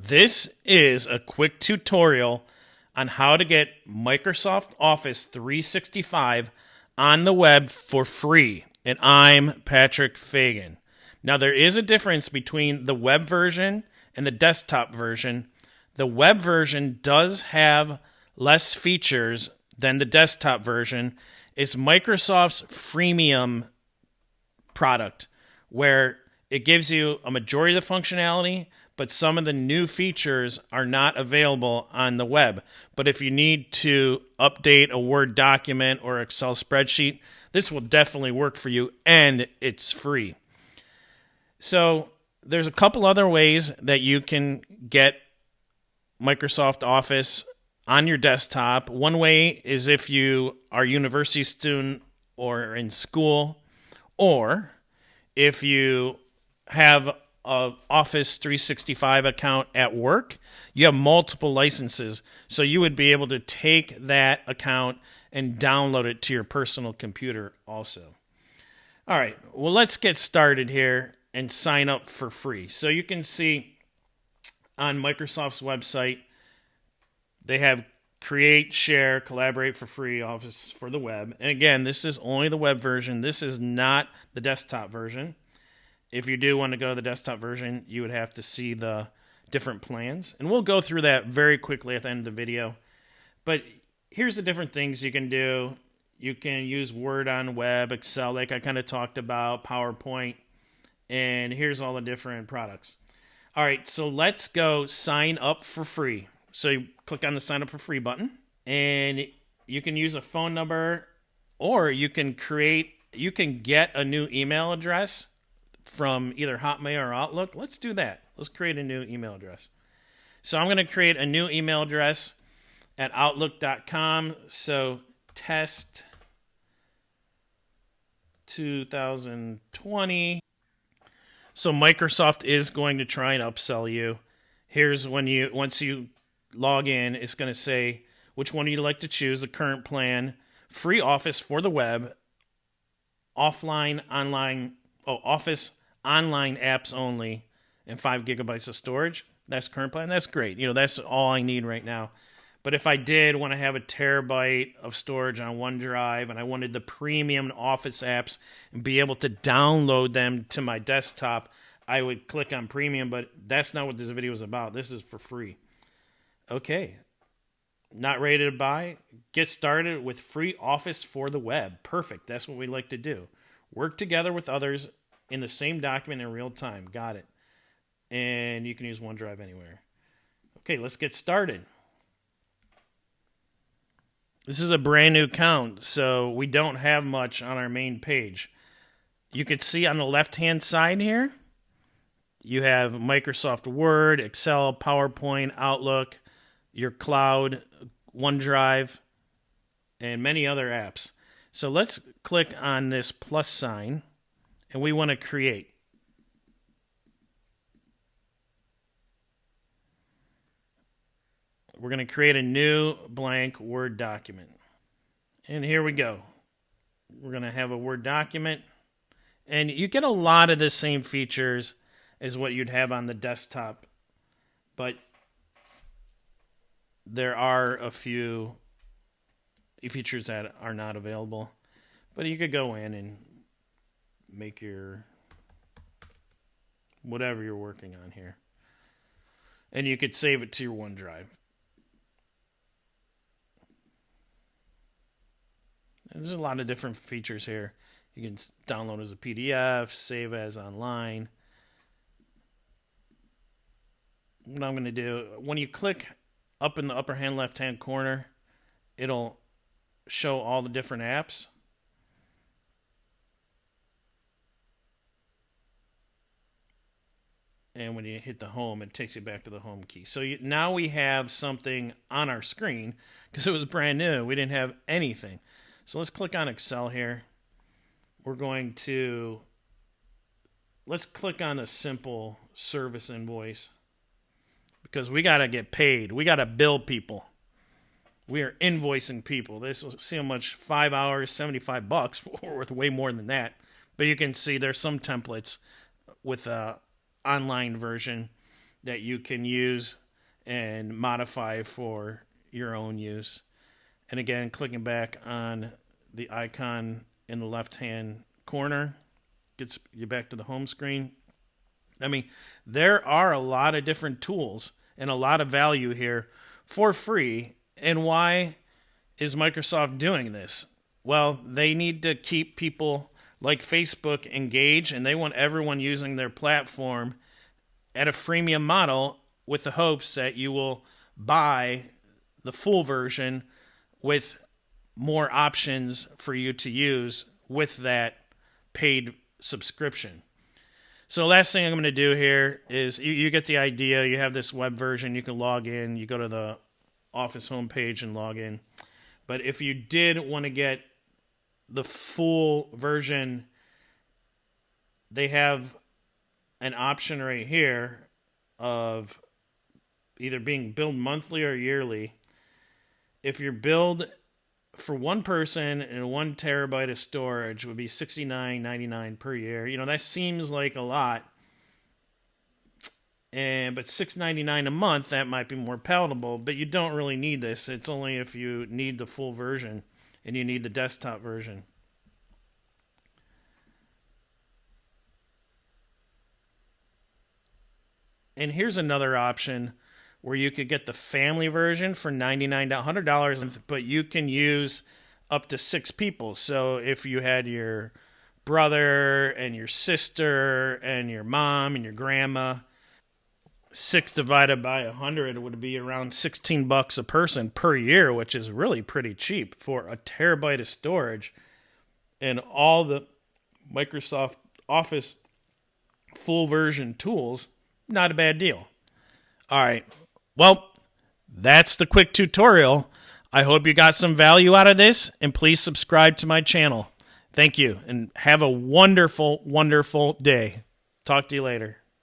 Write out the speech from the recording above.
This is a quick tutorial on how to get Microsoft Office 365 on the web for free. And I'm Patrick Fagan. Now, there is a difference between the web version and the desktop version. The web version does have less features than the desktop version. It's Microsoft's freemium product, where it gives you a majority of the functionality, but some of the new features are not available on the web. But if you need to update a Word document or Excel spreadsheet, this will definitely work for you, and it's free. So there's a couple other ways that you can get Microsoft Office on your desktop. One way is if you are a university student or in school, or if you have an Office 365 account at work, you have multiple licenses. So you would be able to take that account and download it to your personal computer also. All right, well, let's get started here and sign up for free. So you can see on Microsoft's website, they have create, share, collaborate for free Office for the web. And again, this is only the web version. This is not the desktop version. If you do want to go to the desktop version, you would have to see the different plans. And we'll go through that very quickly at the end of the video. But here's the different things you can do. You can use Word on web, Excel, like I kind of talked about, PowerPoint. And here's all the different products. All right, so let's go sign up for free. So you click on the sign up for free button, and you can use a phone number, or you can get a new email address from either Hotmail or Outlook. Let's do that. Let's create a new email address. So I'm going to create a new email address at outlook.com. So test 2020. So Microsoft is going to try and upsell you. Here's once you log in, it's going to say which one you'd like to choose, the current plan, free Office for the web, Office online apps only, and 5 gigabytes of storage. That's current plan. That's great. That's all I need right now. But if I did want to have a terabyte of storage on OneDrive, and I wanted the premium Office apps and be able to download them to my desktop, I would click on premium, but that's not what this video is about. This is for free. Okay. Not ready to buy? Get started with free Office for the web. Perfect. That's what we like to do. Work together with others in the same document in real time. Got it. And you can use OneDrive anywhere. Okay, let's get started. This is a brand new account, so we don't have much on our main page. You can see on the left-hand side here, you have Microsoft Word, Excel, PowerPoint, Outlook, your cloud, OneDrive, and many other apps. So let's click on this plus sign, and we want to create. We're going to create a new blank Word document. And here we go. We're going to have a Word document. And you get a lot of the same features as what you'd have on the desktop. But there are a few features that are not available. But you could go in and make your whatever you're working on here. And you could save it to your OneDrive. There's a lot of different features here. You can download as a PDF, save as online. What I'm going to do, when you click up in the upper hand left-hand corner, it'll show all the different apps. And when you hit the home, it takes you back to the home key. So now we have something on our screen because it was brand new. We didn't have anything. So let's click on Excel here. Let's click on the simple service invoice because we got to get paid. We got to bill people. We are invoicing people. See how much, 5 hours, $75, or worth way more than that. But you can see there's some templates with a online version that you can use and modify for your own use. And again, clicking back on the icon in the left-hand corner gets you back to the home screen. I mean, there are a lot of different tools and a lot of value here for free. And why is Microsoft doing this? Well, they need to keep people like Facebook engaged, and they want everyone using their platform at a freemium model with the hopes that you will buy the full version with more options for you to use with that paid subscription. So last thing I'm going to do here is you get the idea. You have this web version. You can log in. You go to the Office homepage and log in. But if you did want to get the full version, they have an option right here of either being billed monthly or yearly. If you're billed for one person and 1 terabyte of storage, would be $69.99 per year. You know, that seems like a lot. But $6.99 a month, that might be more palatable, but you don't really need this. It's only if you need the full version and you need the desktop version. And here's another option where you could get the family version for $99 to $100, but you can use up to 6 people. So if you had your brother and your sister and your mom and your grandma, 6 divided by 100 would be around $16 a person per year, which is really pretty cheap for a terabyte of storage and all the Microsoft Office full version tools. Not a bad deal. All right. Well, that's the quick tutorial. I hope you got some value out of this, and please subscribe to my channel. Thank you, and have a wonderful, wonderful day. Talk to you later.